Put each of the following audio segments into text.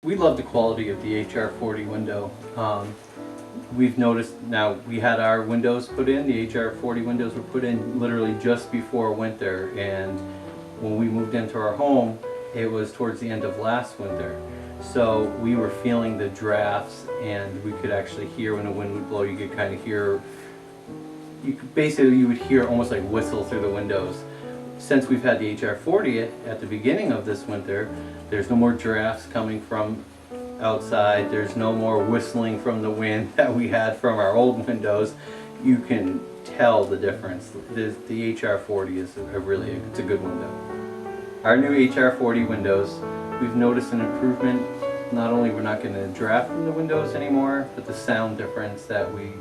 We love the quality of the HR40 window. We've noticed now we had our windows put in, the HR40 windows were put in literally just before winter, and when we moved into our home, it was towards the end of last winter. So we were feeling the drafts, and we could actually hear when the wind would blow. You could kind of hear, you would hear almost like whistle through the windows. Since we've had the HR40 at the beginning of this winter, there's no more drafts coming from outside. There's no more whistling from the wind that we had from our old windows. You can tell the difference. The HR40 is it's a good window. Our new HR40 windows, we've noticed an improvement. Not only we're not going to draft from the windows anymore, but the sound difference that we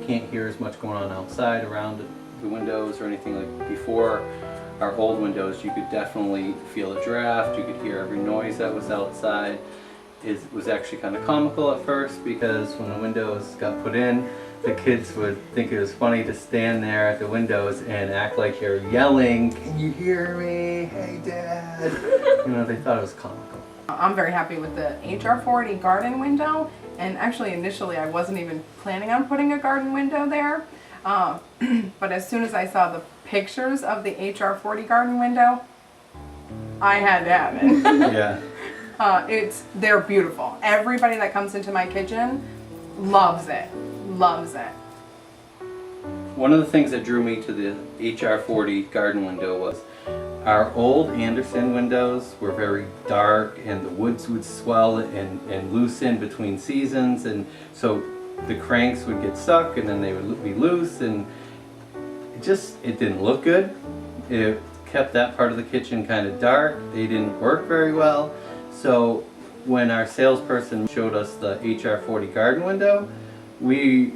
can't hear as much going on outside around the windows or anything like before. Our old windows, you could definitely feel a draft, you could hear every noise that was outside. It was actually kind of comical at first, because when the windows got put in, the kids would think it was funny to stand there at the windows and act like they're yelling, "Can you hear me? Hey Dad!" You know, they thought it was comical. I'm very happy with the HR40 garden window, and actually initially I wasn't even planning on putting a garden window there. But as soon as I saw the pictures of the HR40 garden window, I had to have it. Yeah. They're beautiful. Everybody that comes into my kitchen loves it. Loves it. One of the things that drew me to the HR40 garden window was our old Anderson windows were very dark, and the woods would swell and loosen between seasons, and so the cranks would get stuck and then they would be loose, and it didn't look good. It kept that part of the kitchen kind of dark. They didn't work very well. So when our salesperson showed us the HR40 garden window, we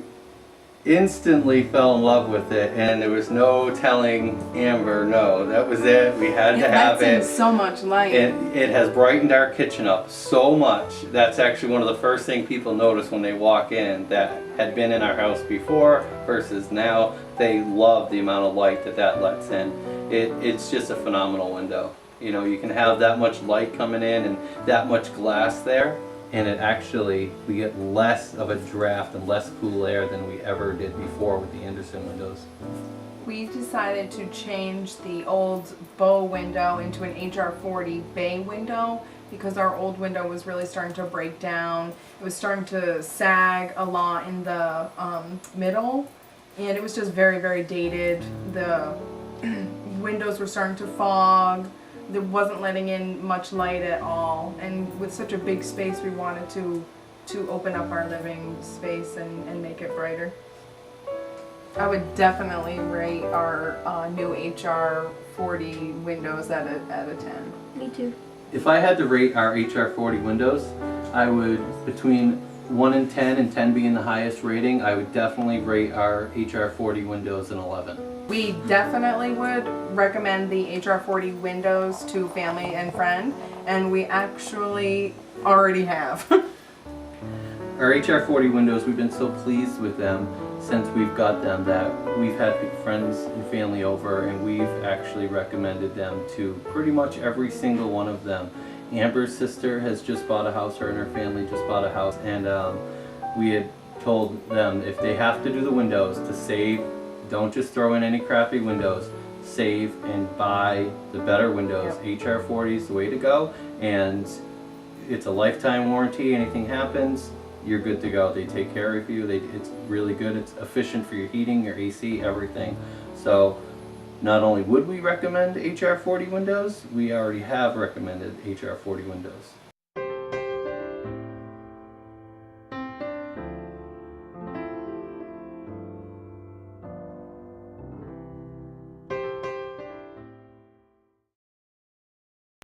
instantly fell in love with it, and there was no telling Amber no. That was it. We had to have it. So much light. It has brightened our kitchen up so much. That's actually one of the first things people notice when they walk in that had been in our house before versus now. They love the amount of light that lets in. It's just a phenomenal window. You know, you can have that much light coming in and that much glass there, and we get less of a draft and less cool air than we ever did before with the Anderson windows. We decided to change the old bow window into an HR40 bay window because our old window was really starting to break down. It was starting to sag a lot in the middle, and it was just very, very dated. The windows were starting to fog. It wasn't letting in much light at all, and with such a big space we wanted to open up our living space and make it brighter. I would definitely rate our new HR40 windows at a 10. Me too. If I had to rate our HR40 windows, I would, between 1 and 10, and 10 being the highest rating, I would definitely rate our HR40 windows an 11. We definitely would recommend the HR40 windows to family and friend, and we actually already have. Our HR40 windows, we've been so pleased with them since we've got them that we've had friends and family over, and we've actually recommended them to pretty much every single one of them. Amber's sister has just bought a house, her and her family just bought a house, and we had told them if they have to do the windows to save, don't just throw in any crappy windows. Save and buy the better windows. Yep. HR40 is the way to go, and it's a lifetime warranty. Anything happens, you're good to go. They take care of you. It's really good. It's efficient for your heating, your AC, everything. So not only would we recommend HR40 windows, we already have recommended HR40 windows.